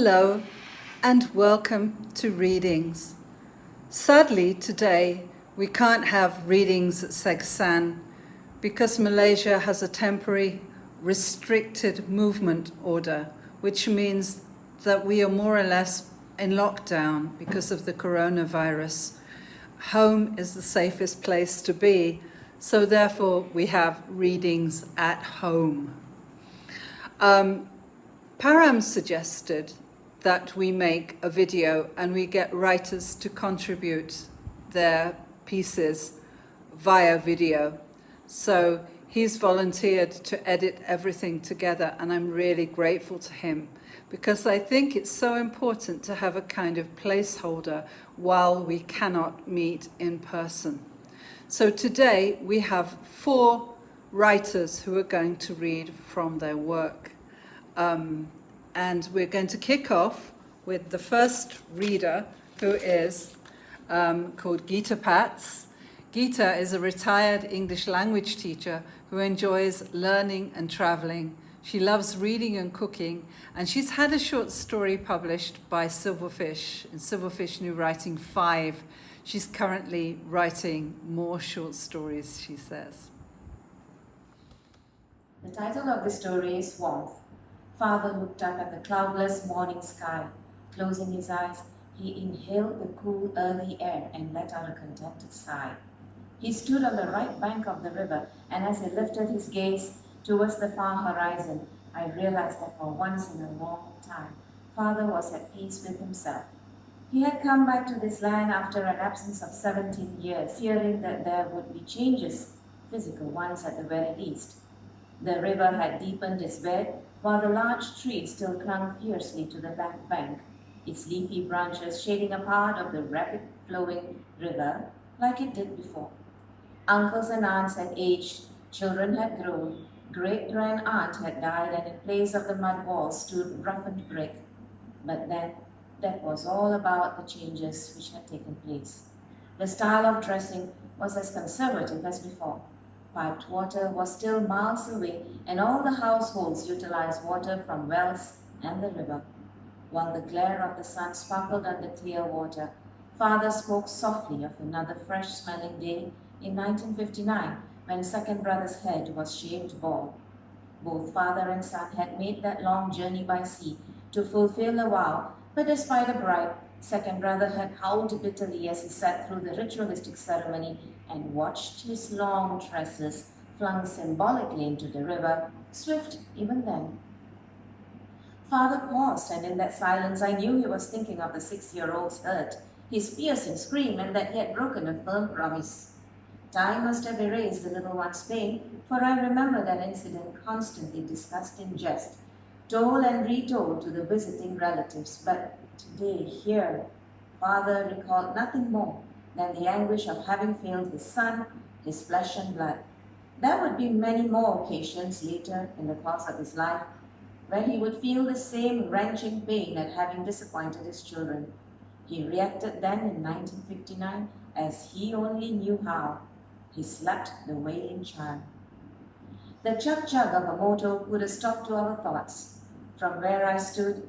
Hello and welcome to Readings. Sadly, today we can't have readings at Seksan because Malaysia has a temporary restricted movement order, which means that we are more or less in lockdown because of the coronavirus. Home is the safest place to be, so therefore we have readings at home. Param suggested that we make a video and we get writers to contribute their pieces via video. So he's volunteered to edit everything together, and I'm really grateful to him because I think it's so important to have a kind of placeholder while we cannot meet in person. So today we have 4 writers who are going to read from their work. And we're going to kick off with the first reader, who is called Geeta Pats. Geeta is a retired English language teacher who enjoys learning and traveling. She loves reading and cooking, and she's had a short story published by Silverfish, in Silverfish New Writing 5. She's currently writing more short stories, she says. The title of the story is Warmth. Father looked up at the cloudless morning sky. Closing his eyes, he inhaled the cool, early air and let out a contented sigh. He stood on the right bank of the river, and as he lifted his gaze towards the far horizon, I realized that for once in a long time, Father was at peace with himself. He had come back to this land after an absence of 17 years, fearing that there would be changes, physical ones at the very least. The river had deepened its bed, while the large tree still clung fiercely to the left bank, its leafy branches shading a part of the rapid-flowing river like it did before. Uncles and aunts had aged, children had grown, great-grand-aunt had died, and in place of the mud walls stood roughened brick. But then, that was all about the changes which had taken place. The style of dressing was as conservative as before. Piped water was still miles away, and all the households utilized water from wells and the river. While the glare of the sun sparkled on the clear water, Father spoke softly of another fresh-smelling day in 1959, when second brother's head was shaved bald. Both father and son had made that long journey by sea to fulfill a vow, but despite a bribe, second brother had howled bitterly as he sat through the ritualistic ceremony and watched his long tresses flung symbolically into the river, swift even then. Father paused, and in that silence I knew he was thinking of the 6-year-old's hurt, his piercing scream, and that he had broken a firm promise. Time must have erased the little one's pain, for I remember that incident constantly discussed in jest, told and retold to the visiting relatives, but today, here, Father recalled nothing more than the anguish of having failed his son, his flesh and blood. There would be many more occasions later in the course of his life when he would feel the same wrenching pain at having disappointed his children. He reacted then in 1959 as he only knew how. He slapped the wailing child. The chug-chug of a motor put a stop to our thoughts. From where I stood,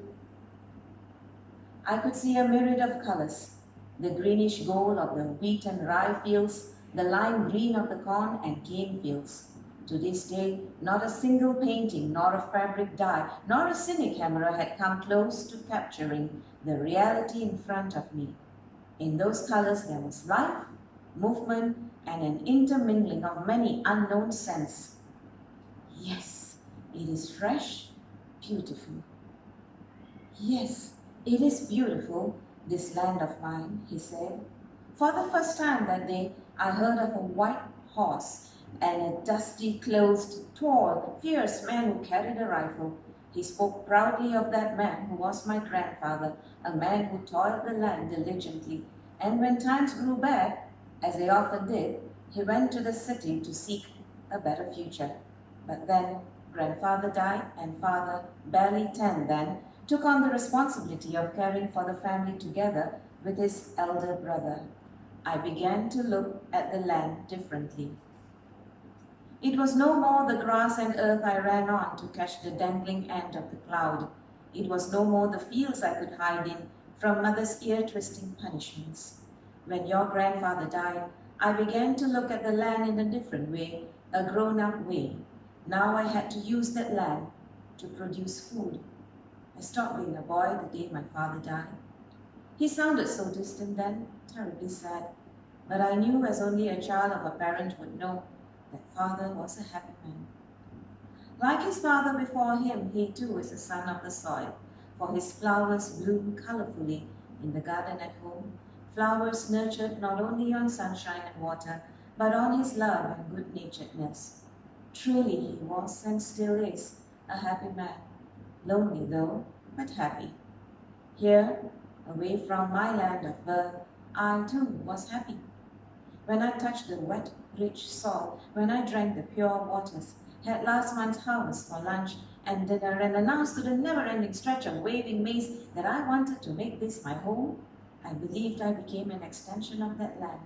I could see a myriad of colors, the greenish gold of the wheat and rye fields, the lime green of the corn and cane fields. To this day, not a single painting, nor a fabric dye, nor a cine camera had come close to capturing the reality in front of me. In those colors there was life, movement, and an intermingling of many unknown scents. Yes, it is fresh, beautiful. Yes, it is beautiful, this land of mine, he said. For the first time that day, I heard of a white horse and a dusty-clothed, tall, fierce man who carried a rifle. He spoke proudly of that man who was my grandfather, a man who toiled the land diligently, and when times grew bad, as they often did, he went to the city to seek a better future. But then, grandfather died, and father, barely 10 then, took on the responsibility of caring for the family together with his elder brother. I began to look at the land differently. It was no more the grass and earth I ran on to catch the dangling end of the cloud. It was no more the fields I could hide in from mother's ear-twisting punishments. When your grandfather died, I began to look at the land in a different way, a grown-up way. Now I had to use that land to produce food. I stopped being a boy the day my father died. He sounded so distant then, terribly sad, but I knew as only a child of a parent would know that father was a happy man. Like his father before him, he too is a son of the soil, for his flowers bloom colorfully in the garden at home, flowers nurtured not only on sunshine and water, but on his love and good-naturedness. Truly he was and still is a happy man, lonely though, but happy. Here, away from my land of birth, I too was happy. When I touched the wet, rich soil, when I drank the pure waters, had last month's harvest for lunch and dinner, and announced to the never-ending stretch of waving maize that I wanted to make this my home, I believed I became an extension of that land,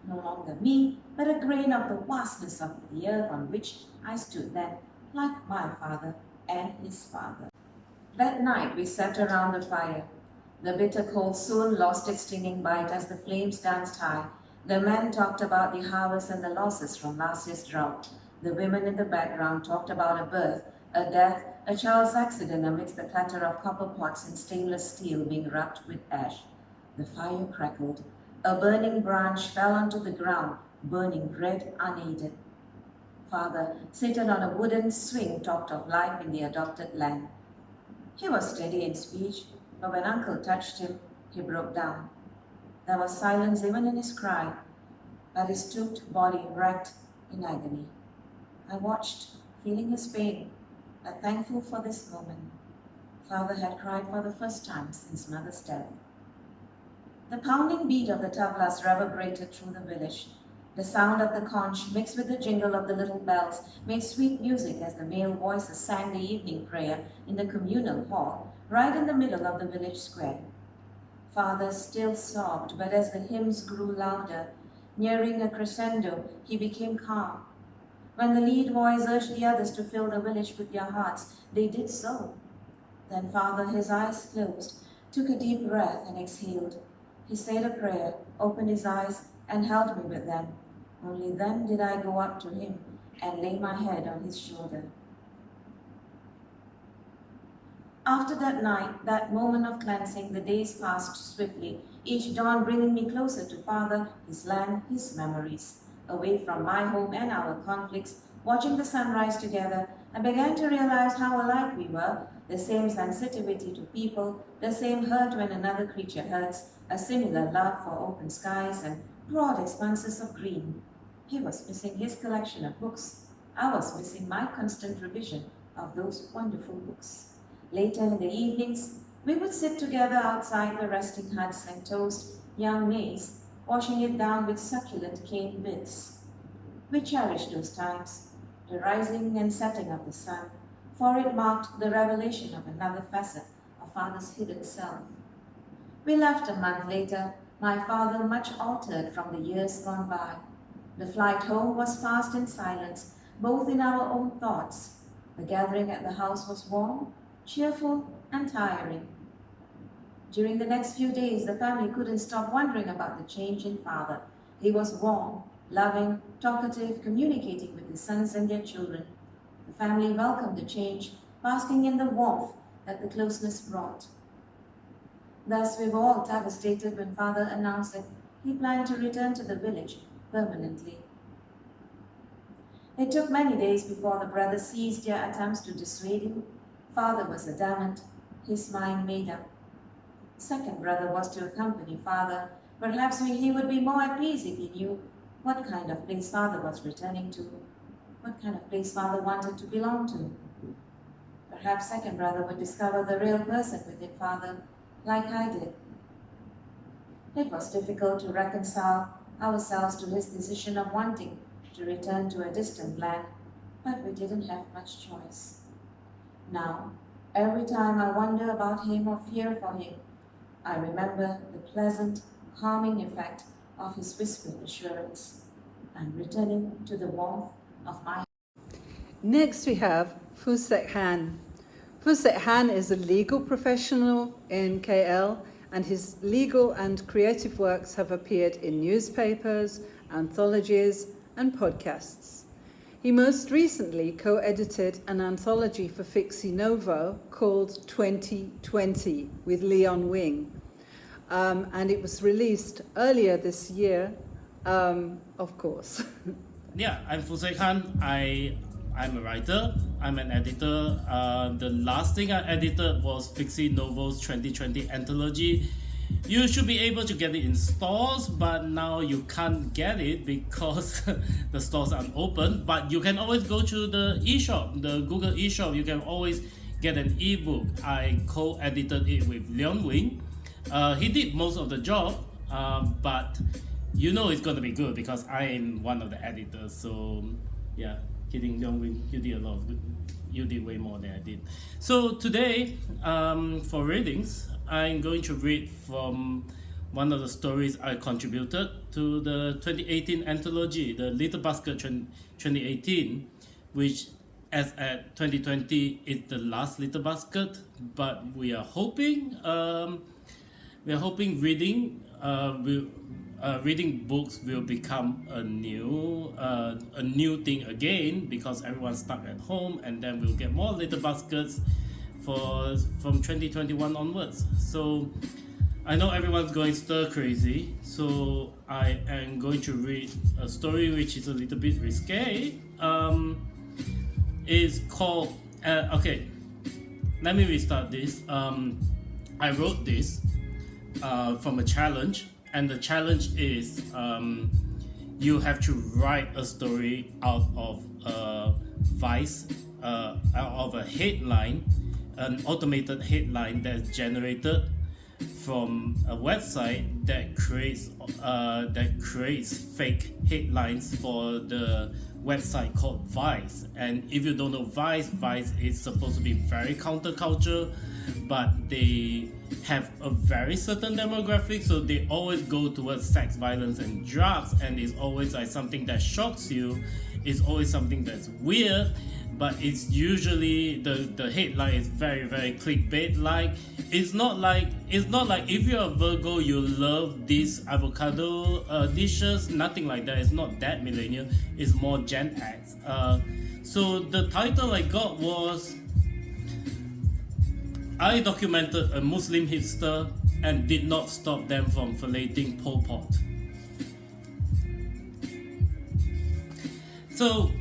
no longer me, but a grain of the vastness of the earth on which I stood then, like my father and his father. That night we sat around the fire. The bitter cold soon lost its stinging bite as the flames danced high. The men talked about the harvest and the losses from last year's drought. The women in the background talked about a birth, a death, a child's accident amidst the clatter of copper pots and stainless steel being rubbed with ash. The fire crackled. A burning branch fell onto the ground, burning red unaided. Father, seated on a wooden swing, talked of life in the adopted land. He was steady in speech, but when Uncle touched him, he broke down. There was silence even in his cry, but his stooped body wrecked in agony. I watched, feeling his pain, but thankful for this moment. Father had cried for the first time since mother's death. The pounding beat of the tablas reverberated through the village. The sound of the conch, mixed with the jingle of the little bells, made sweet music as the male voices sang the evening prayer in the communal hall, right in the middle of the village square. Father still sobbed, but as the hymns grew louder, nearing a crescendo, he became calm. When the lead voice urged the others to fill the village with their hearts, they did so. Then Father, his eyes closed, took a deep breath and exhaled. He said a prayer, opened his eyes, and held me with them. Only then did I go up to him and lay my head on his shoulder. After that night, that moment of cleansing, the days passed swiftly, each dawn bringing me closer to Father, his land, his memories. Away from my home and our conflicts, watching the sunrise together, I began to realize how alike we were, the same sensitivity to people, the same hurt when another creature hurts, a similar love for open skies and broad expanses of green. He was missing his collection of books. I was missing my constant revision of those wonderful books. Later in the evenings, we would sit together outside the resting huts and toast young maize, washing it down with succulent cane bits. We cherished those times, the rising and setting of the sun, for it marked the revelation of another facet of Father's hidden self. We left a month later, my father much altered from the years gone by. The flight home was passed in silence, both in our own thoughts. The gathering at the house was warm, cheerful, and tiring. During the next few days, the family couldn't stop wondering about the change in Father. He was warm, loving, talkative, communicating with his sons and their children. The family welcomed the change, basking in the warmth that the closeness brought. Thus, we were all devastated when Father announced that he planned to return to the village permanently. It took many days before the brothers ceased their attempts to dissuade him. Father was adamant, his mind made up. Second brother was to accompany Father. Perhaps he would be more at peace if he knew what kind of place Father was returning to, what kind of place Father wanted to belong to. Perhaps second brother would discover the real person within Father, like I did. It was difficult to reconcile ourselves to his decision of wanting to return to a distant land, but we didn't have much choice. Now, every time I wonder about him or fear for him, I remember the pleasant, calming effect of his whispered assurance. I'm returning to the warmth of my... Next we have Fu Sek Han. Fusek Han is a legal professional in KL, and his legal and creative works have appeared in newspapers, anthologies, and podcasts. He most recently co-edited an anthology for Fixie Novo called 2020 with Leon Wing, and it was released earlier this year, of course. Yeah, I'm Fusek Han. I'm a writer. I'm an editor. The last thing I edited was Fixie Novo's 2020 anthology. You should be able to get it in stores, but now you can't get it because the stores aren't open. But you can always go to the eShop, the Google eShop. You can always get an ebook. I co-edited it with Leon Wing. He did most of the job, but you know it's gonna be good because I am one of the editors. So yeah, kidding, Leon Wing, you did a lot of good. You did way more than I did. So today, for readings, I'm going to read from one of the stories I contributed to the 2018 anthology, the Little Basket 2018, which as at 2020 is the last Little Basket, but we are hoping reading books will become a new thing again because everyone's stuck at home, and then we'll get more Little Baskets from 2021 onwards. So I know everyone's going stir crazy, so I am going to read a story which is a little bit risque. It's called okay, let me restart this. I wrote this from a challenge, and the challenge is you have to write a story out of a Vice, out of a headline, an automated headline that's generated from a website that creates fake headlines for the website called Vice. And if you don't know Vice is supposed to be very counterculture, but they have a very certain demographic, so they always go towards sex, violence, and drugs, and it's always like something that shocks you. It's always something that's weird, but it's usually the headline is very, very clickbait like. It's not like if you're a Virgo you love these avocado dishes, nothing like that. It's not that millennial, it's more Gen X. So the title I got was I documented a Muslim hipster and did not stop them from filleting Pol Pot. So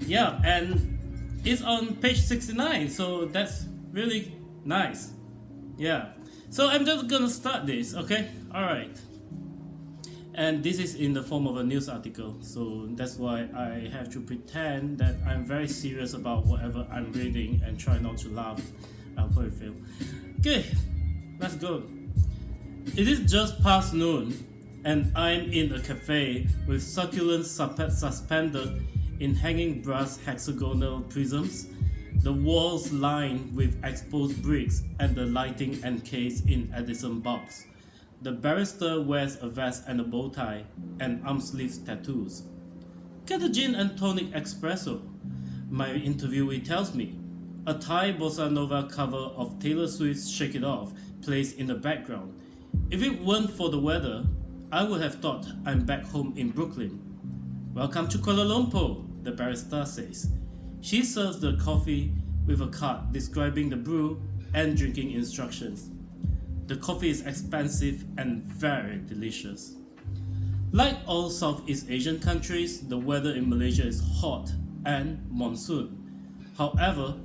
yeah, and it's on page 69, so that's really nice. Yeah, so I'm just gonna start this, okay? Alright. And this is in the form of a news article, so that's why I have to pretend that I'm very serious about whatever I'm reading and try not to laugh. I'll probably fail. Okay, let's go. It is just past noon, and I'm in a cafe with succulents suspended in hanging brass hexagonal prisms, the walls lined with exposed bricks, and the lighting encased in Edison bulbs. The barrister wears a vest and a bow tie, and arm sleeves tattoos. Get a gin and tonic espresso, my interviewee tells me. A Thai bossa nova cover of Taylor Swift's Shake It Off plays in the background. If it weren't for the weather, I would have thought I'm back home in Brooklyn. Welcome to Kuala Lumpur, the barista says. She serves the coffee with a card describing the brew and drinking instructions. The coffee is expensive and very delicious. Like all Southeast Asian countries, the weather in Malaysia is hot and monsoon. However,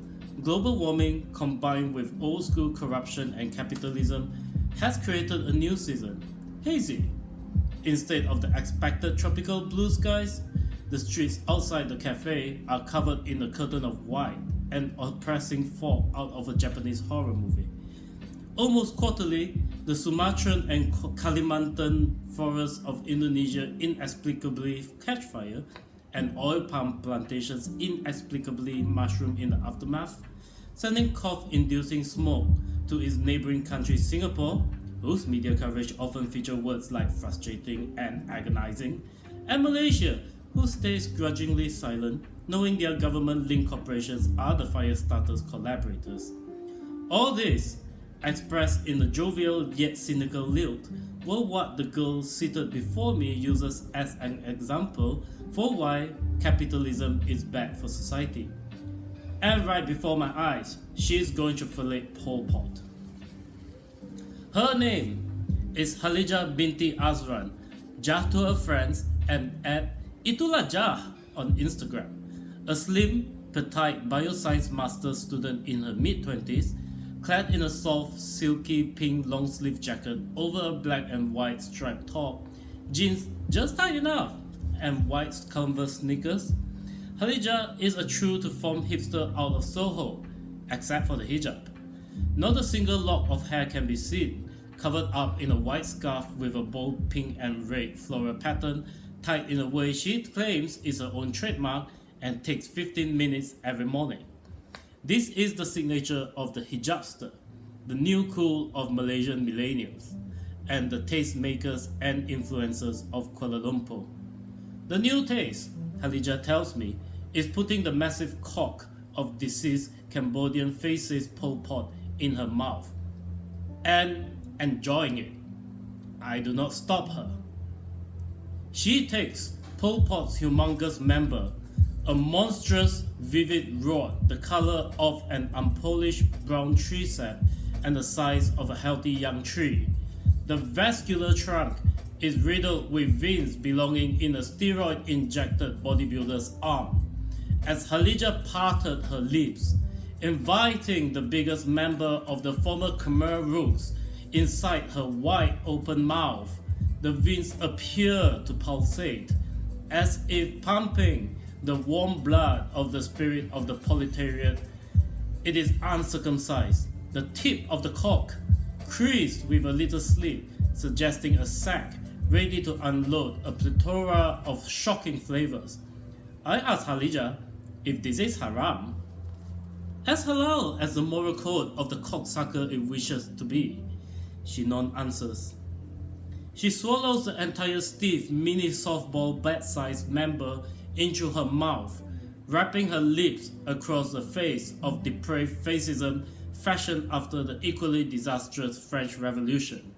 global warming combined with old school corruption and capitalism has created a new season, hazy. Instead of the expected tropical blue skies, the streets outside the cafe are covered in a curtain of white, an oppressing fog out of a Japanese horror movie. Almost quarterly, the Sumatran and Kalimantan forests of Indonesia inexplicably catch fire, and oil palm plantations inexplicably mushroom in the aftermath, sending cough-inducing smoke to its neighboring country Singapore, whose media coverage often features words like frustrating and agonizing, and Malaysia, who stays grudgingly silent, knowing their government-linked corporations are the fire starters' collaborators. All this, expressed in a jovial yet cynical lilt, were what the girl seated before me uses as an example for why capitalism is bad for society. And right before my eyes, she is going to fillet Pol Pot. Her name is Halija Binti Azran, Jah to her friends, and at Itulah Jah on Instagram. A slim, petite bioscience master's student in her mid-20s, clad in a soft, silky pink long-sleeve jacket over a black and white striped top, jeans just tight enough, and white Converse sneakers. Halija is a true-to-form hipster out of Soho, except for the hijab. Not a single lock of hair can be seen, covered up in a white scarf with a bold pink and red floral pattern, tied in a way she claims is her own trademark and takes 15 minutes every morning. This is the signature of the hijabster, the new cool of Malaysian millennials, and the tastemakers and influencers of Kuala Lumpur. The new taste, Halija tells me, is putting the massive cock of deceased Cambodian fascist Pol Pot in her mouth and enjoying it. I do not stop her. She takes Pol Pot's humongous member, a monstrous, vivid rod the color of an unpolished brown tree sap and the size of a healthy young tree. The vascular trunk is riddled with veins belonging in a steroid-injected bodybuilder's arm. As Halija parted her lips, inviting the biggest member of the former Khmer roots inside her wide open mouth, the veins appear to pulsate, as if pumping the warm blood of the spirit of the proletariat. It is uncircumcised, the tip of the cock creased with a little slit, suggesting a sack ready to unload a plethora of shocking flavors. I asked Halija if this is haram. As halal as the moral code of the cocksucker it wishes to be, she non-answers. She swallows the entire stiff mini softball bat-sized member into her mouth, wrapping her lips across the face of depraved fascism fashioned after the equally disastrous French Revolution.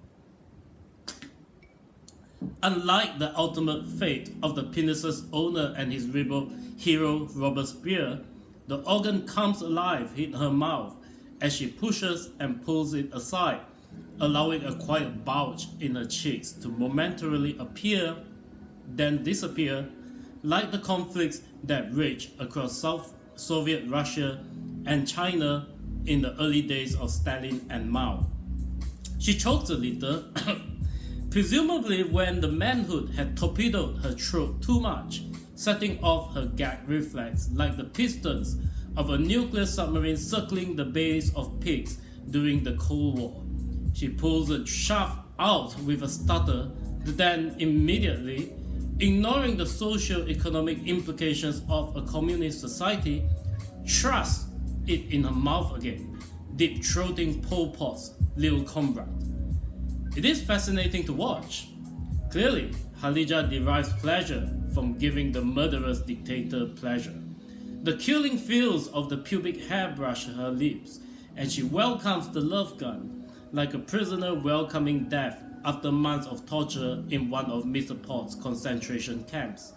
Unlike the ultimate fate of the penis's owner and his rebel hero Robespierre, the organ comes alive in her mouth as she pushes and pulls it aside, allowing a quiet bulge in her cheeks to momentarily appear, then disappear, like the conflicts that raged across South Soviet Russia and China in the early days of Stalin and Mao. She choked a little, presumably when the manhood had torpedoed her throat too much, setting off her gag reflex like the pistons of a nuclear submarine circling the bays of pigs during the Cold War. She pulls the shaft out with a stutter, then immediately, ignoring the socio-economic implications of a communist society, thrusts it in her mouth again, deep-throating Pol Pot's little comrade. It is fascinating to watch. Clearly, Halija derives pleasure from giving the murderous dictator pleasure. The killing feels of the pubic hair brush her lips, and she welcomes the love gun, like a prisoner welcoming death after months of torture in one of Mr. Pot's concentration camps.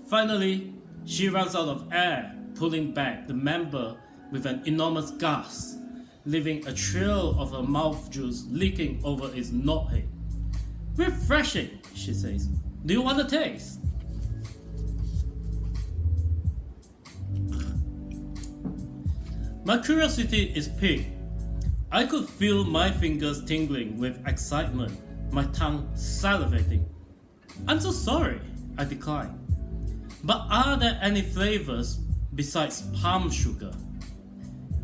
Finally, she runs out of air, pulling back the member with an enormous gasp, leaving a trail of her mouth juice leaking over its knothead. "Refreshing," she says. "Do you want a taste?" My curiosity is piqued. I could feel my fingers tingling with excitement, my tongue salivating. "I'm so sorry," I decline. "But are there any flavors besides palm sugar?"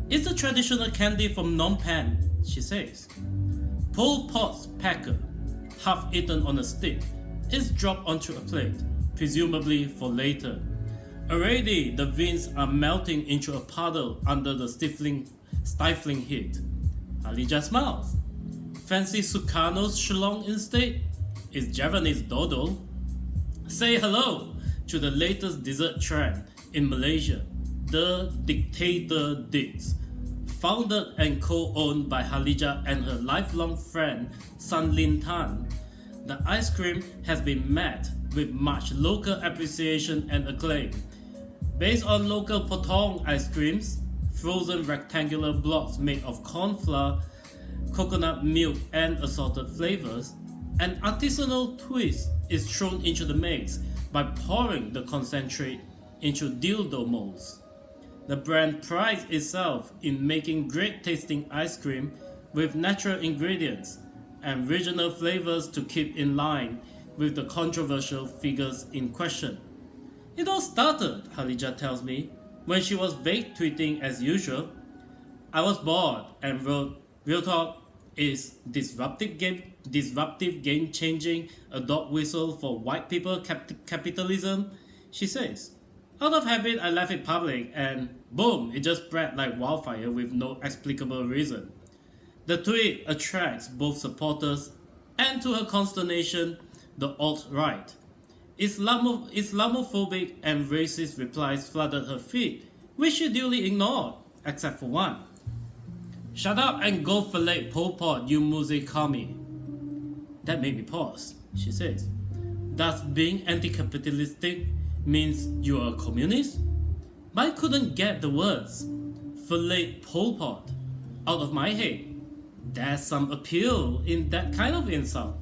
"It's a traditional candy from Phnom Penh," she says. Pol Pot's packer, half eaten on a stick, is dropped onto a plate, presumably for later. Already the veins are melting into a puddle under the stifling heat. Halija smiles. "Fancy Sukarno's Shillong instead? It's Javanese dodo." Say hello to the latest dessert trend in Malaysia, the dictator dates. founded and co-owned by Halija and her lifelong friend Sun Lin Tan, the ice cream has been met with much local appreciation and acclaim. Based on local potong ice creams, frozen rectangular blocks made of corn flour, coconut milk and assorted flavors, an artisanal twist is thrown into the mix by pouring the concentrate into dildo molds. The brand prides itself in making great tasting ice cream with natural ingredients and regional flavors to keep in line with the controversial figures in question. It all started, Halija tells me, when she was vague tweeting as usual. I was bored and wrote, "Real talk is disruptive game changing, a dog whistle for white people capitalism," she says. Out of habit, I left it public and boom, it just spread like wildfire with no explicable reason. The tweet attracts both supporters and, to her consternation, the alt-right. Islamophobic and racist replies flooded her feed, which she duly ignored, except for one. "Shut up and go fillet Pol Pot, you Muse Kami." That made me pause, she says. Does being anti-capitalistic means you are a communist? But I couldn't get the words fillet Pol Pot out of my head. There's some appeal in that kind of insult.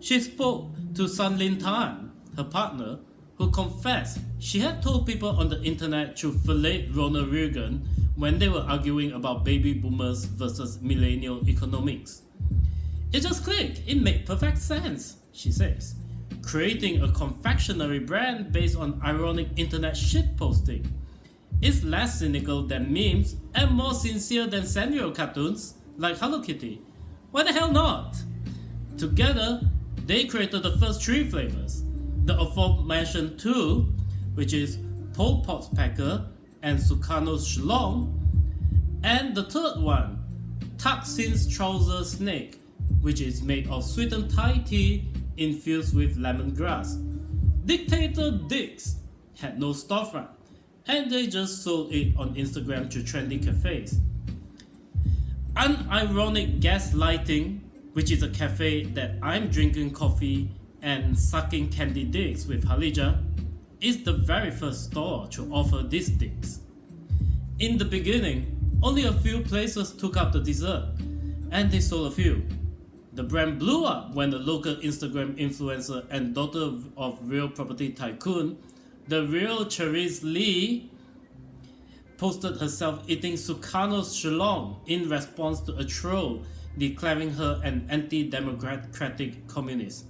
She spoke to Sun Lin Tan, her partner, who confessed she had told people on the internet to fillet Ronald Reagan when they were arguing about baby boomers versus millennial economics. "It just clicked, it made perfect sense," she says, creating a confectionery brand based on ironic internet shitposting. It's less cynical than memes and more sincere than Sanrio cartoons like Hello Kitty. Why the hell not? Together, they created the first 3 flavors, the aforementioned 2, which is Pol Pot's Packer and Sukarno's Shlong, and the third one, Thaksin's Trouser Snake, which is made of sweetened Thai tea infused with lemongrass. Dictator Dicks had no storefront, and they just sold it on Instagram to trendy cafes. Unironic Gaslighting, which is a cafe that I'm drinking coffee and sucking candy dicks with Halija, is the very first store to offer these dicks. In the beginning, only a few places took up the dessert, and they sold a few. The brand blew up when the local Instagram influencer and daughter of real property tycoon, the real Therese Lee, posted herself eating Sukarno's Shlong in response to a troll declaring her an anti-democratic communist.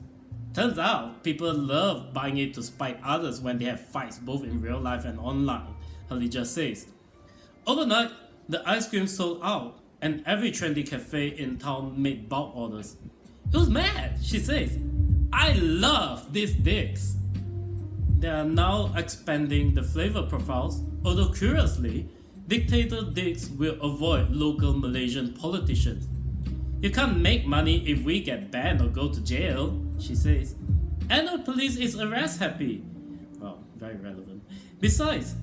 Turns out, people love buying it to spite others when they have fights both in real life and online, Halija says. Overnight, the ice cream sold out and every trendy cafe in town made bulk orders. It was mad, she says. I love these dicks. They are now expanding the flavor profiles, although curiously, Dictator Dicks will avoid local Malaysian politicians. You can't make money if we get banned or go to jail, she says. And the police is arrest happy. Well, very relevant. Besides,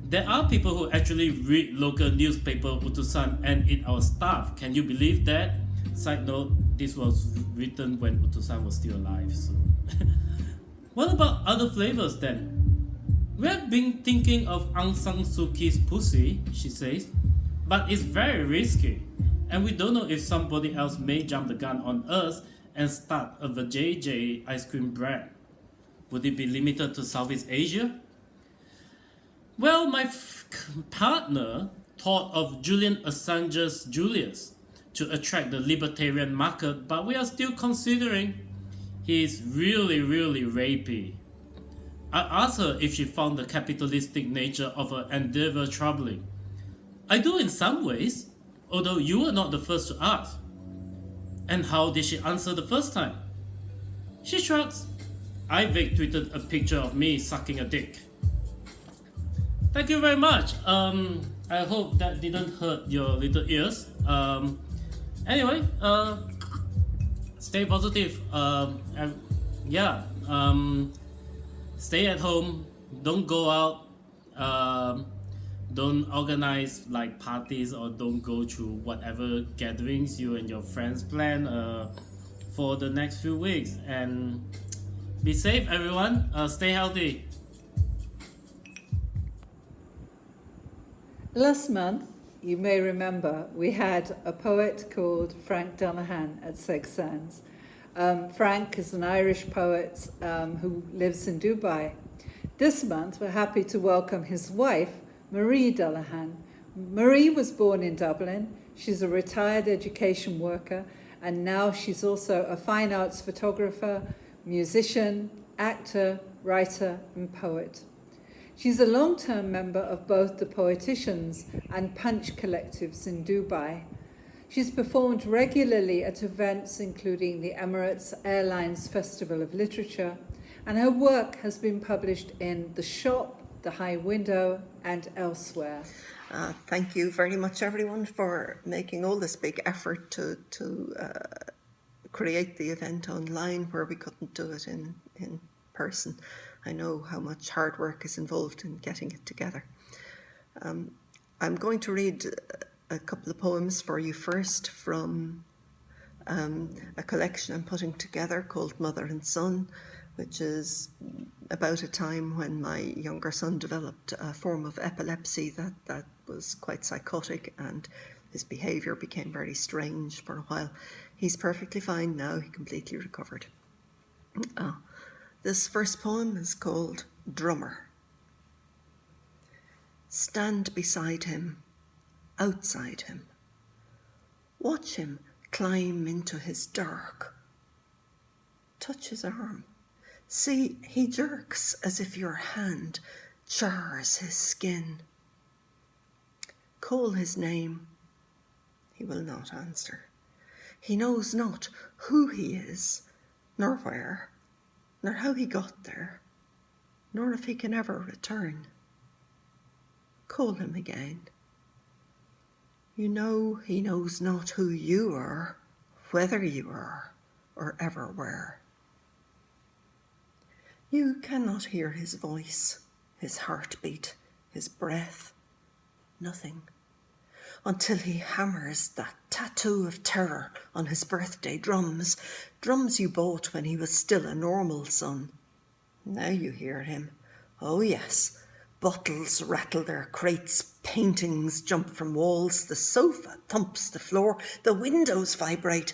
there are people who actually read local newspaper Utusan and eat our stuff. Can you believe that? Side note, this was written when Utusan was still alive, so... What about other flavors then? We have been thinking of Aung San Suu Kyi's pussy, she says, but it's very risky, and we don't know if somebody else may jump the gun on us and start a JJ ice cream brand. Would it be limited to Southeast Asia? Well, my partner thought of Julian Assange's Julius to attract the libertarian market, but we are still considering. He's really rapey. I asked her if she found the capitalistic nature of her endeavor troubling. I do in some ways, although you were not the first to ask. And how did she answer the first time? She shrugs. I vague tweeted a picture of me sucking a dick. Thank you very much. I hope that didn't hurt your little ears. Anyway, stay positive. Stay at home. Don't go out. don't organize like parties or don't go to whatever gatherings you and your friends plan for the next few weeks. And be safe, everyone. Stay healthy. Last month, you may remember, we had a poet called Frank Donohan at Seg Sands. Frank is an Irish poet who lives in Dubai. This month, we're happy to welcome his wife, Marie Donohan. Marie was born in Dublin. She's a retired education worker, and now she's also a fine arts photographer, musician, actor, writer, and poet. She's a long-term member of both the Poeticians and Punch collectives in Dubai. She's performed regularly at events including the Emirates Airlines Festival of Literature, and her work has been published in The Shop, The High Window, and elsewhere. Thank you very much, everyone, for making all this big effort to create the event online where we couldn't do it in person. I know how much hard work is involved in getting it together. I'm going to read a couple of poems for you first from a collection I'm putting together called Mother and Son, which is about a time when my younger son developed a form of epilepsy that was quite psychotic, and his behaviour became very strange for a while. He's perfectly fine now, he completely recovered. This first poem is called Drummer. Stand beside him, outside him. Watch him climb into his dark. Touch his arm. See, he jerks as if your hand jars his skin. Call his name. He will not answer. He knows not who he is, nor where, nor how he got there, nor if he can ever return. Call him again. You know he knows not who you are, whether you are, or ever were. You cannot hear his voice, his heartbeat, his breath, nothing, until he hammers that tattoo of terror on his birthday drums you bought when he was still a normal son. Now you hear him. Oh yes, bottles rattle their crates, paintings jump from walls, the sofa thumps the floor, the windows vibrate,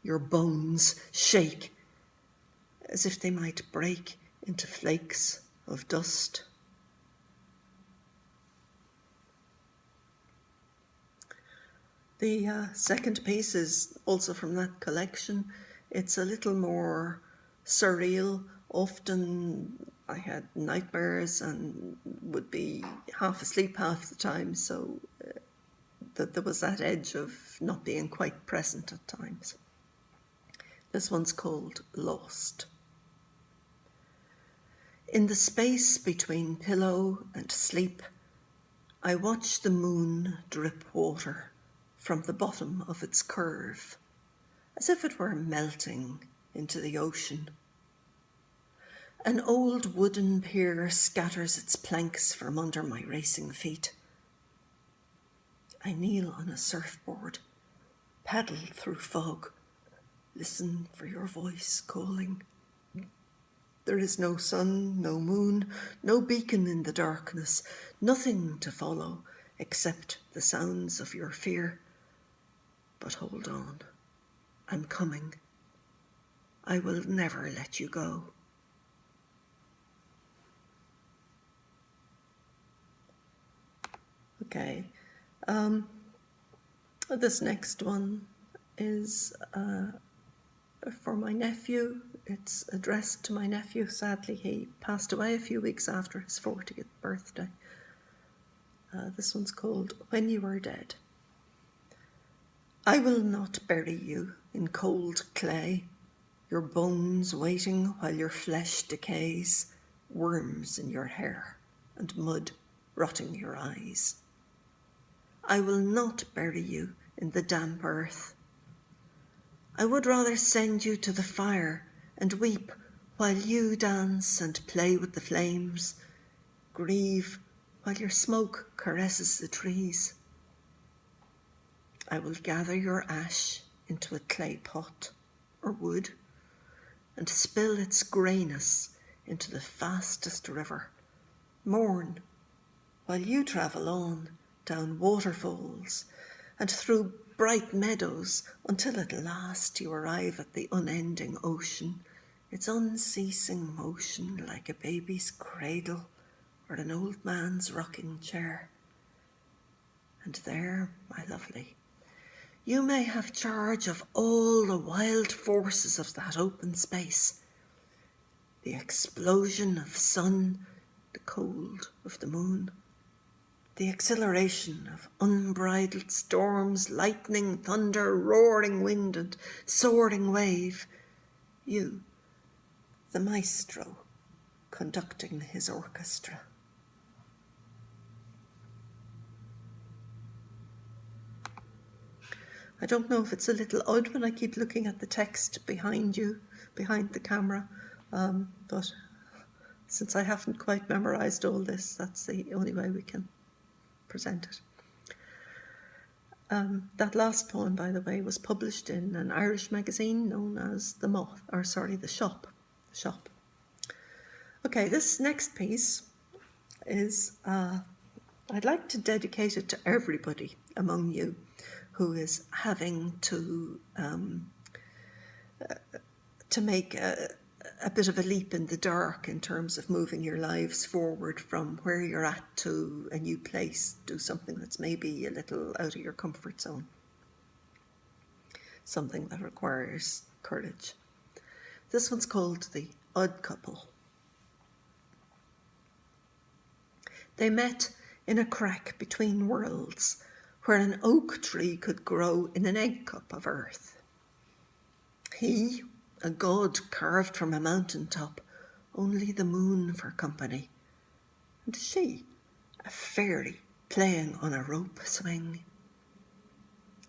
your bones shake as if they might break into flakes of dust. The second piece is also from that collection. It's a little more surreal. Often I had nightmares and would be half asleep half the time, so that there was that edge of not being quite present at times. This one's called Lost. In the space between pillow and sleep, I watch the moon drip water from the bottom of its curve, as if it were melting into the ocean. An old wooden pier scatters its planks from under my racing feet. I kneel on a surfboard, paddle through fog, listen for your voice calling. There is no sun, no moon, no beacon in the darkness, nothing to follow except the sounds of your fear. But hold on, I'm coming. I will never let you go. Okay, this next one is for my nephew. It's addressed to my nephew. Sadly, he passed away a few weeks after his 40th birthday. This one's called When You Are Dead. I will not bury you in cold clay, your bones waiting while your flesh decays, worms in your hair and mud rotting your eyes. I will not bury you in the damp earth. I would rather send you to the fire and weep while you dance and play with the flames, grieve while your smoke caresses the trees. I will gather your ash into a clay pot or wood and spill its greyness into the fastest river. Mourn while you travel on down waterfalls and through bright meadows until at last you arrive at the unending ocean, its unceasing motion like a baby's cradle or an old man's rocking chair. And there, my lovely, you may have charge of all the wild forces of that open space. The explosion of sun, the cold of the moon, the exhilaration of unbridled storms, lightning, thunder, roaring wind and soaring wave. You, the maestro, conducting his orchestra. I don't know if it's a little odd when I keep looking at the text behind you, behind the camera, but since I haven't quite memorised all this, that's the only way we can present it. That last poem, by the way, was published in an Irish magazine known as The Shop. Okay, this next piece is, I'd like to dedicate it to everybody among you who is having to make a bit of a leap in the dark in terms of moving your lives forward from where you're at to a new place, do something that's maybe a little out of your comfort zone, something that requires courage. This one's called The Odd Couple. They met in a crack between worlds, where an oak tree could grow in an egg cup of earth. He, a god carved from a mountain top, only the moon for company, and she, a fairy playing on a rope swing.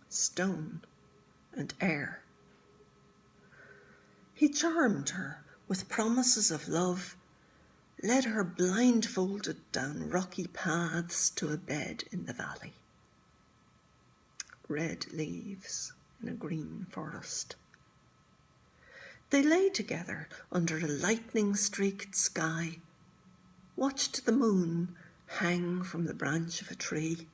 Stone and air. He charmed her with promises of love, led her blindfolded down rocky paths to a bed in the valley. Red leaves in a green forest. They lay together under a lightning-streaked sky, watched the moon hang from the branch of a tree.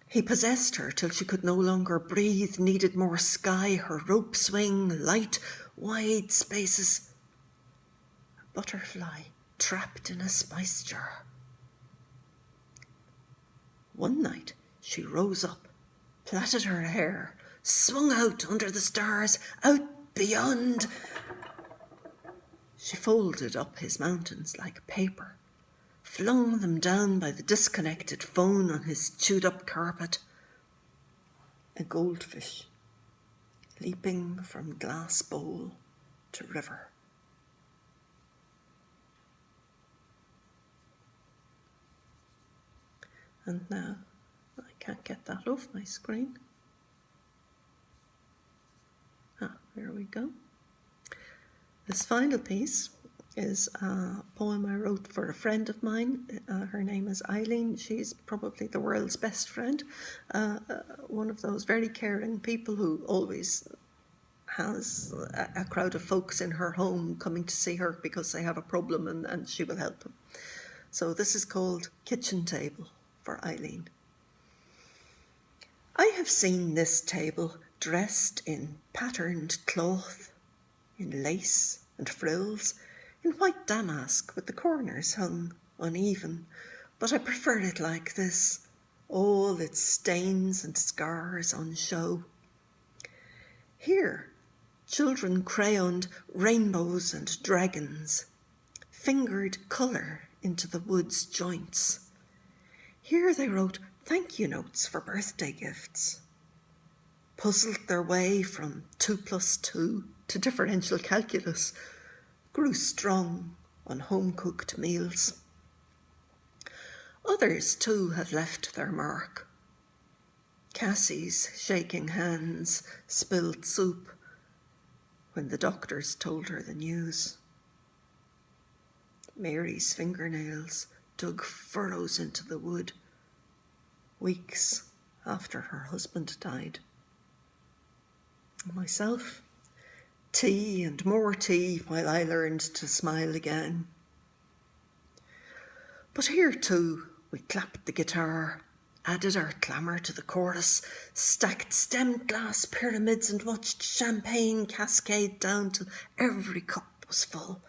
He possessed her till she could no longer breathe, needed more sky, her rope swing, light, wide spaces. A butterfly trapped in a spice jar. One night she rose up, plaited her hair, swung out under the stars, out beyond. She folded up his mountains like paper, flung them down by the disconnected phone on his chewed-up carpet. A goldfish, leaping from glass bowl to river. And now, I can't get that off my screen. There we go. This final piece is a poem I wrote for a friend of mine. Her name is Eileen. She's probably the world's best friend. One of those very caring people who always has a crowd of folks in her home coming to see her because they have a problem and she will help them. So this is called Kitchen Table for Eileen. I have seen this table dressed in patterned cloth, in lace and frills, in white damask with the corners hung uneven, but I prefer it like this, all its stains and scars on show. Here, children crayoned rainbows and dragons, fingered colour into the wood's joints. Here they wrote thank you notes for birthday gifts, puzzled their way from 2 + 2 to differential calculus, grew strong on home-cooked meals. Others too have left their mark. Cassie's shaking hands spilled soup when the doctors told her the news. Mary's fingernails dug furrows into the wood, weeks after her husband died. Myself, tea and more tea while I learned to smile again. But here too, we clapped the guitar, added our clamour to the chorus, stacked stemmed glass pyramids and watched champagne cascade down till every cup was full.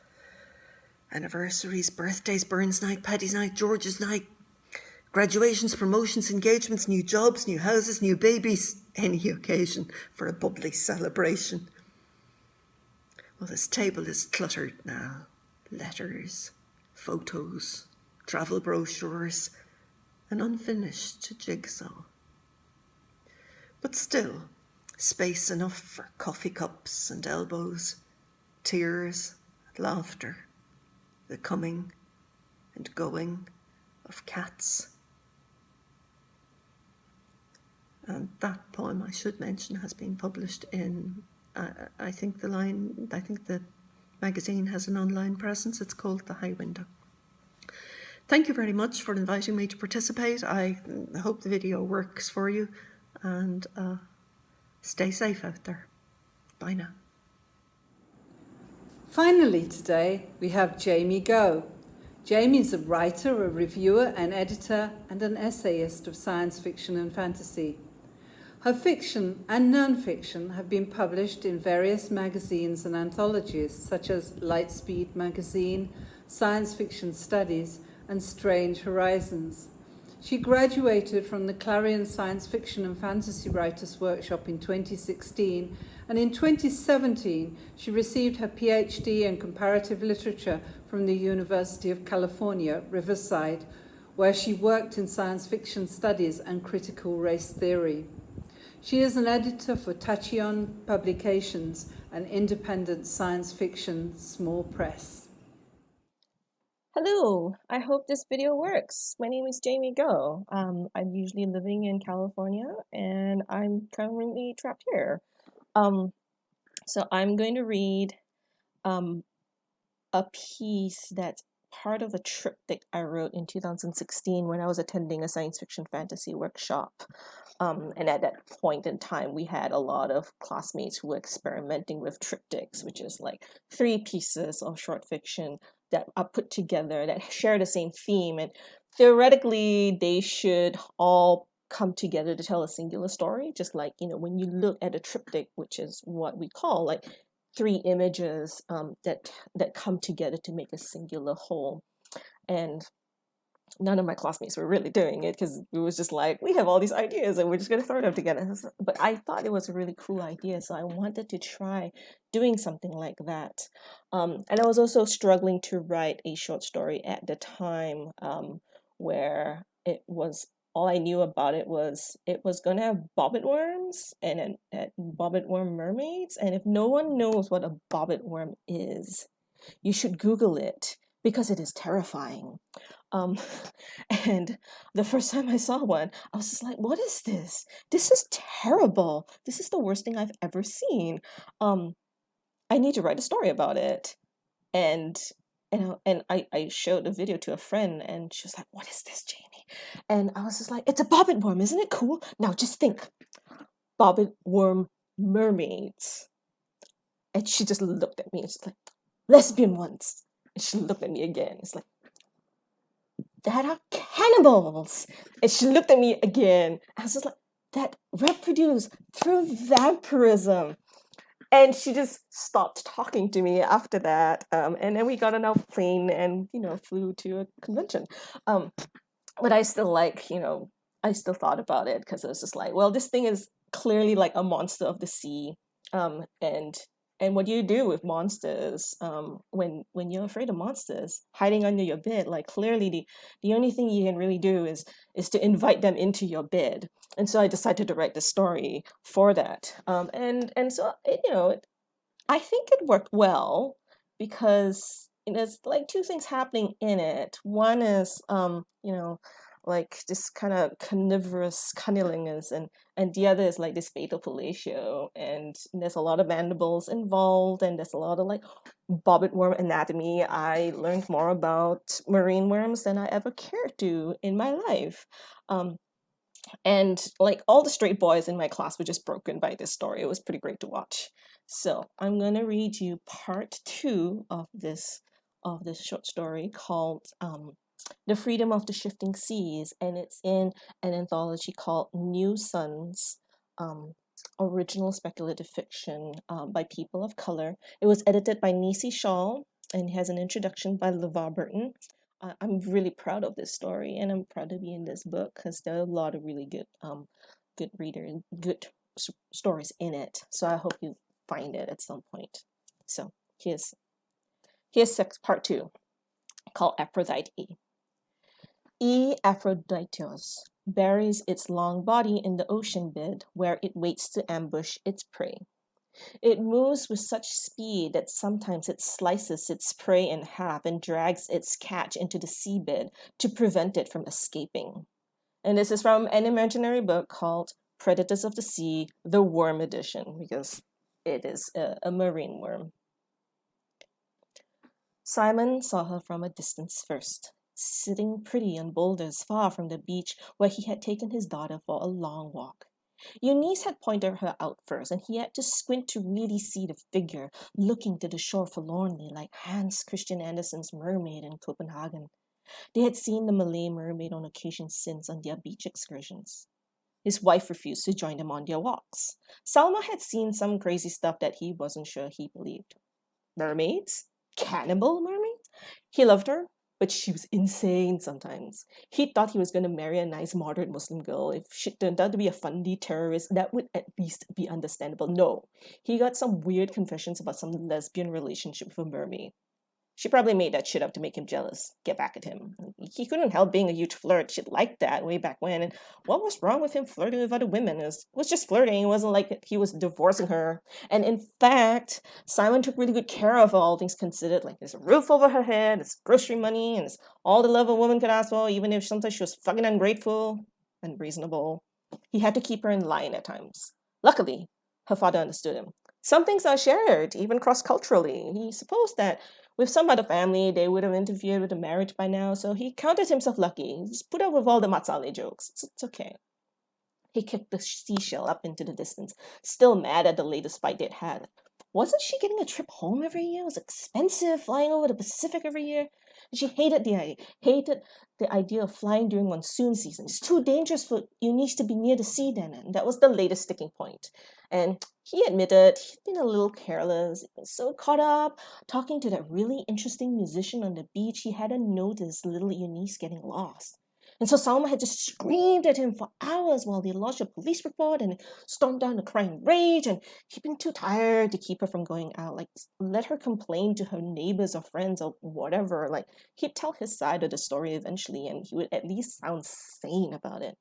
Anniversaries, birthdays, Burns night, Paddy's night, George's night, graduations, promotions, engagements, new jobs, new houses, new babies, any occasion for a bubbly celebration. Well, this table is cluttered now. Letters, photos, travel brochures, an unfinished jigsaw. But still, space enough for coffee cups and elbows, tears, laughter, the coming and going of cats. And that poem, I should mention, has been published in, I think the magazine has an online presence. It's called The High Window. Thank you very much for inviting me to participate. I hope the video works for you, and stay safe out there. Bye now. Finally today, we have Jamie Goh. Jamie is a writer, a reviewer, an editor, and an essayist of science fiction and fantasy. Her fiction and non-fiction have been published in various magazines and anthologies, such as Lightspeed magazine, Science Fiction Studies, and Strange Horizons. She graduated from the Clarion Science Fiction and Fantasy Writers Workshop in 2016, and in 2017 she received her PhD in Comparative Literature from the University of California, Riverside, where she worked in science fiction studies and critical race theory. She is an editor for Tachyon Publications, an independent science fiction small press. Hello, I hope this video works. My name is Jamie Goh. I'm usually living in California and I'm currently trapped here. So I'm going to read a piece that's part of a triptych I wrote in 2016 when I was attending a science fiction fantasy workshop. And at that point in time, we had a lot of classmates who were experimenting with triptychs, which is like 3 pieces of short fiction that are put together that share the same theme. And theoretically, they should all come together to tell a singular story. Just like, when you look at a triptych, which is what we call like 3 images that come together to make a singular whole. And none of my classmates were really doing it because it was just like, we have all these ideas and we're just going to throw them together. But I thought it was a really cool idea, so I wanted to try doing something like that. And I was also struggling to write a short story at the time where it was, all I knew about it was going to have bobbit worms and bobbit worm mermaids. And if no one knows what a bobbit worm is, you should Google it because it is terrifying. And the first time I saw one, I was just like, what is this? This is terrible. This is the worst thing I've ever seen. I need to write a story about it. And I showed a video to a friend and she was like, what is this, Jamie? And I was just like, it's a bobbit worm, isn't it cool? Now just think, bobbit worm mermaids. And she just looked at me and she's like, lesbian ones. And she looked at me again. It's like, that are cannibals. And she looked at me again. I was just like, that reproduce through vampirism. And she just stopped talking to me after that. And then we got on our plane and, flew to a convention. But I still I still thought about it because it was just like, well, this thing is clearly like a monster of the sea. And what do you do with monsters when you're afraid of monsters hiding under your bed? Like clearly the only thing you can really do is to invite them into your bed. And so I decided to write the story for that. And so I think it worked well because there's like 2 things happening in it. One is like this kind of carnivorous cunnilingus, and the other is like this fatal fellatio, and there's a lot of mandibles involved, and there's a lot of like bobbit worm anatomy. I learned more about marine worms than I ever cared to in my life. And like all the straight boys in my class were just broken by this story. It was pretty great to watch. So I'm gonna read you part 2 of this short story called The Freedom of the Shifting Seas, and it's in an anthology called New Suns, original speculative fiction by people of color. It was edited by Nisi Shaw and has an introduction by LeVar Burton. I'm really proud of this story, and I'm proud to be in this book because there are a lot of really good, good stories in it. So I hope you find it at some point. So here's part 2, called Aphrodite. Aphroditeos buries its long body in the ocean bed where it waits to ambush its prey. It moves with such speed that sometimes it slices its prey in half and drags its catch into the seabed to prevent it from escaping. And this is from an imaginary book called Predators of the Sea, the Worm Edition, because it is a marine worm. Simon saw her from a distance first, sitting pretty on boulders far from the beach where he had taken his daughter for a long walk. Eunice had pointed her out first, and he had to squint to really see the figure looking to the shore forlornly like Hans Christian Andersen's mermaid in Copenhagen. They had seen the Malay mermaid on occasion since on their beach excursions. His wife refused to join them on their walks. Salma had seen some crazy stuff that he wasn't sure he believed. Mermaids? Cannibal mermaids? He loved her, but she was insane sometimes. He thought he was going to marry a nice moderate Muslim girl. If she turned out to be a fundy terrorist, that would at least be understandable. No, he got some weird confessions about some lesbian relationship with a mermaid. She probably made that shit up to make him jealous, get back at him. He couldn't help being a huge flirt, shit like that way back when. And what was wrong with him flirting with other women? It was just flirting. It wasn't like he was divorcing her. And in fact, Simon took really good care of her, all things considered. Like, there's a roof over her head, there's grocery money, and it's all the love a woman could ask for, even if sometimes she was fucking ungrateful, unreasonable. He had to keep her in line at times. Luckily, her father understood him. Some things are shared, even cross-culturally. He supposed that with some other family, they would have interfered with the marriage by now, so he counted himself lucky. He just put up with all the matsale jokes. It's okay. He kicked the seashell up into the distance, still mad at the latest fight they'd had. Wasn't she getting a trip home every year? It was expensive flying over the Pacific every year. And she hated the idea of flying during monsoon season. It's too dangerous for Eunice to be near the sea then, and that was the latest sticking point. And he admitted he'd been a little careless. He was so caught up talking to that really interesting musician on the beach, he hadn't noticed little Eunice getting lost. And so Salma had just screamed at him for hours while they lodged a police report and stormed down the crying rage, and he'd been too tired to keep her from going out. Like, let her complain to her neighbors or friends or whatever. Like, he'd tell his side of the story eventually, and he would at least sound sane about it.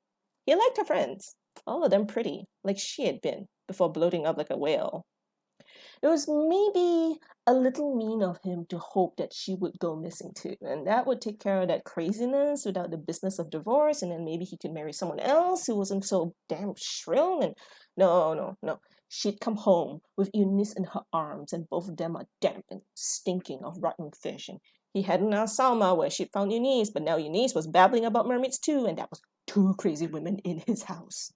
He liked her friends, all of them pretty, like she had been, before bloating up like a whale. It was maybe a little mean of him to hope that she would go missing too, and that would take care of that craziness without the business of divorce, and then maybe he could marry someone else who wasn't so damn shrill. And no. She'd come home with Eunice in her arms, and both of them are damp and stinking of rotten fish. And he hadn't asked Salma where she'd found Eunice, but now Eunice was babbling about mermaids too, and that was 2 crazy women in his house.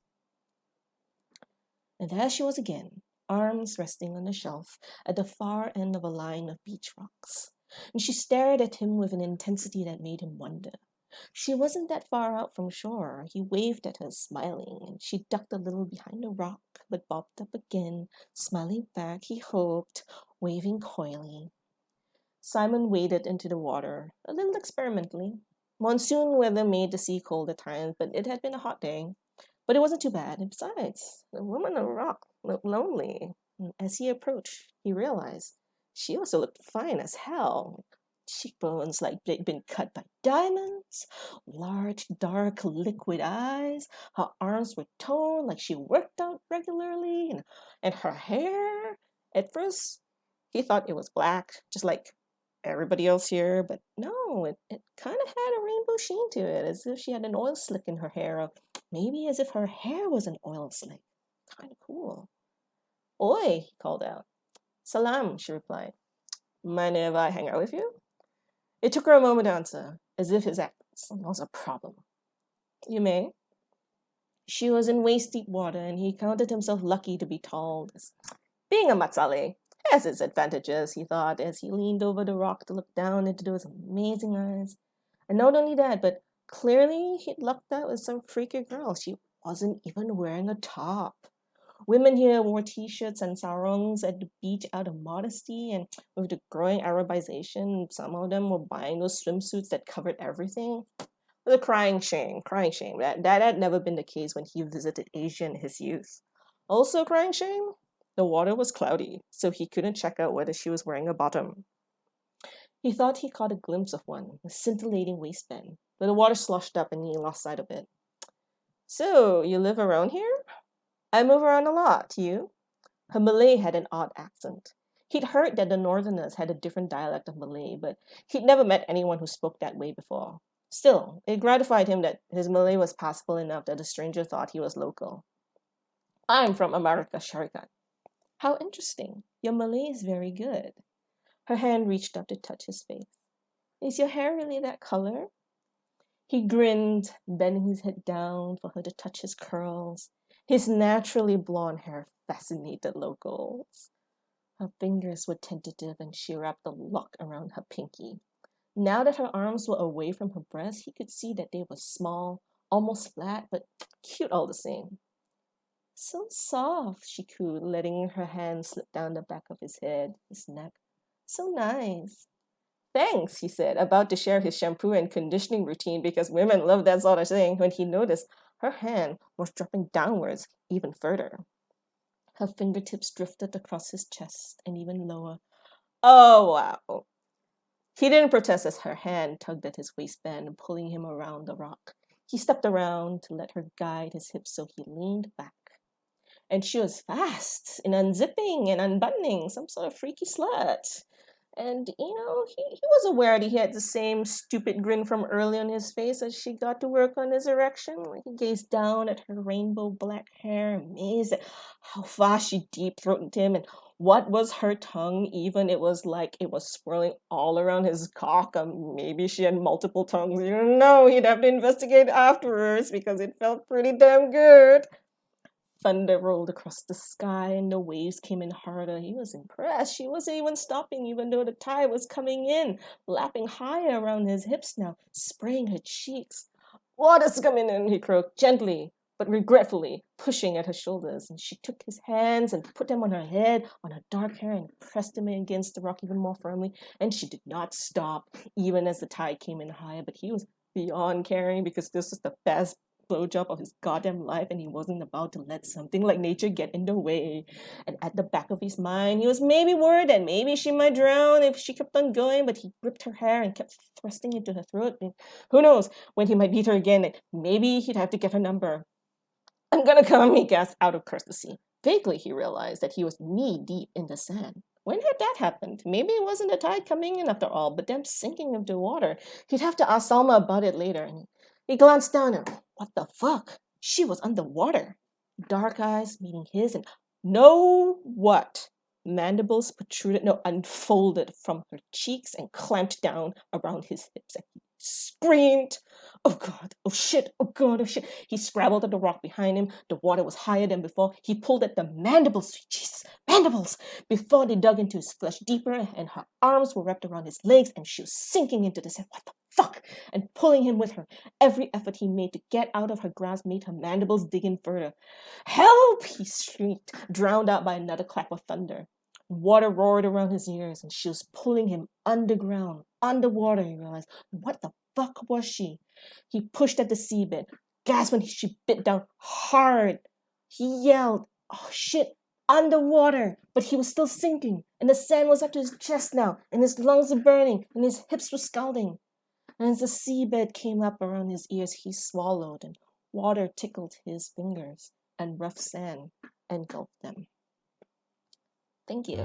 And there she was again, arms resting on the shelf at the far end of a line of beach rocks. And she stared at him with an intensity that made him wonder. She wasn't that far out from shore. He waved at her, smiling, and she ducked a little behind a rock, but bobbed up again, smiling back, he hoped, waving coyly. Simon waded into the water, a little experimentally. Monsoon weather made the sea cold at times, but it had been a hot day. But it wasn't too bad, and besides, the woman on the rock looked lonely. As he approached, he realized she also looked fine as hell. Cheekbones like they'd been cut by diamonds, large, dark, liquid eyes. Her arms were toned like she worked out regularly, and her hair. At first, he thought it was black, just like everybody else here, but no, it kind of had a rainbow sheen to it, as if she had an oil slick in her hair, or maybe as if her hair was an oil slick. Kind of cool. Oi, he called out. Salam, she replied. Mind if I hang out with you? It took her a moment to answer, as if his accent was a problem. You may. She was in waist-deep water, and he counted himself lucky to be tall. Being a Matsale has its advantages, he thought, as he leaned over the rock to look down into those amazing eyes. And not only that, but clearly he'd lucked out with some freaky girl. She wasn't even wearing a top. Women here wore t-shirts and sarongs at the beach out of modesty, and with the growing Arabization, some of them were buying those swimsuits that covered everything. The crying shame. That had never been the case when he visited Asia in his youth. Also crying shame? The water was cloudy, so he couldn't check out whether she was wearing a bottom. He thought he caught a glimpse of one, a scintillating waistband, but the water sloshed up and he lost sight of it. So, you live around here? I move around a lot, you? Her Malay had an odd accent. He'd heard that the Northerners had a different dialect of Malay, but he'd never met anyone who spoke that way before. Still, it gratified him that his Malay was passable enough that the stranger thought he was local. I'm from America, Sharikat. How interesting. Your Malay is very good. Her hand reached up to touch his face. Is your hair really that color? He grinned, bending his head down for her to touch his curls. His naturally blonde hair fascinated locals. Her fingers were tentative and she wrapped a lock around her pinky. Now that her arms were away from her breast, he could see that they were small, almost flat, but cute all the same. So soft, she cooed, letting her hand slip down the back of his head, his neck. So nice. Thanks, he said, about to share his shampoo and conditioning routine because women love that sort of thing, when he noticed her hand was dropping downwards even further. Her fingertips drifted across his chest and even lower. Oh, wow. He didn't protest as her hand tugged at his waistband, pulling him around the rock. He stepped around to let her guide his hips, so he leaned back. And she was fast in unzipping and unbuttoning, some sort of freaky slut. And, he was aware that he had the same stupid grin from early on his face as she got to work on his erection. He gazed down at her rainbow black hair, amazed at how fast she deep-throated him, and what was her tongue even? It was like it was swirling all around his cock. Maybe she had multiple tongues. You don't know. He'd have to investigate afterwards because it felt pretty damn good. Thunder rolled across the sky and the waves came in harder. He was impressed. She wasn't even stopping, even though the tide was coming in, lapping higher around his hips now, spraying her cheeks. Water's coming in, he croaked, gently, but regretfully, pushing at her shoulders. And she took his hands and put them on her head, on her dark hair, and pressed him against the rock even more firmly. And she did not stop, even as the tide came in higher. But he was beyond caring because this was the best blowjob of his goddamn life, and he wasn't about to let something like nature get in the way. And at the back of his mind, he was maybe worried that maybe she might drown if she kept on going, but he gripped her hair and kept thrusting into her throat. And who knows when he might beat her again? Maybe he'd have to get her number. I'm gonna come, he gasped out of courtesy. Vaguely, he realized that he was knee-deep in the sand. When had that happened? Maybe it wasn't the tide coming in after all, but them sinking of the water. He'd have to ask Salma about it later. And he glanced down and what the fuck? She was underwater. Dark eyes meeting his and mandibles unfolded from her cheeks and clamped down around his hips. And he screamed. Oh God, oh shit, oh God, oh shit. He scrabbled at the rock behind him. The water was higher than before. He pulled at the mandibles. Jesus, mandibles! Before they dug into his flesh deeper, and her arms were wrapped around his legs, and she was sinking into the sand. What the fuck? And pulling him with her. Every effort he made to get out of her grasp made her mandibles dig in further. Help! He shrieked, drowned out by another clap of thunder. Water roared around his ears, and she was pulling him underground, underwater, he realized. What the fuck was she? He pushed at the seabed, gasped when she bit down hard. He yelled, oh shit, underwater, but he was still sinking, and the sand was up to his chest now, and his lungs were burning, and his hips were scalding. And as the seabed came up around his ears, he swallowed, and water tickled his fingers, and rough sand engulfed them. Thank you.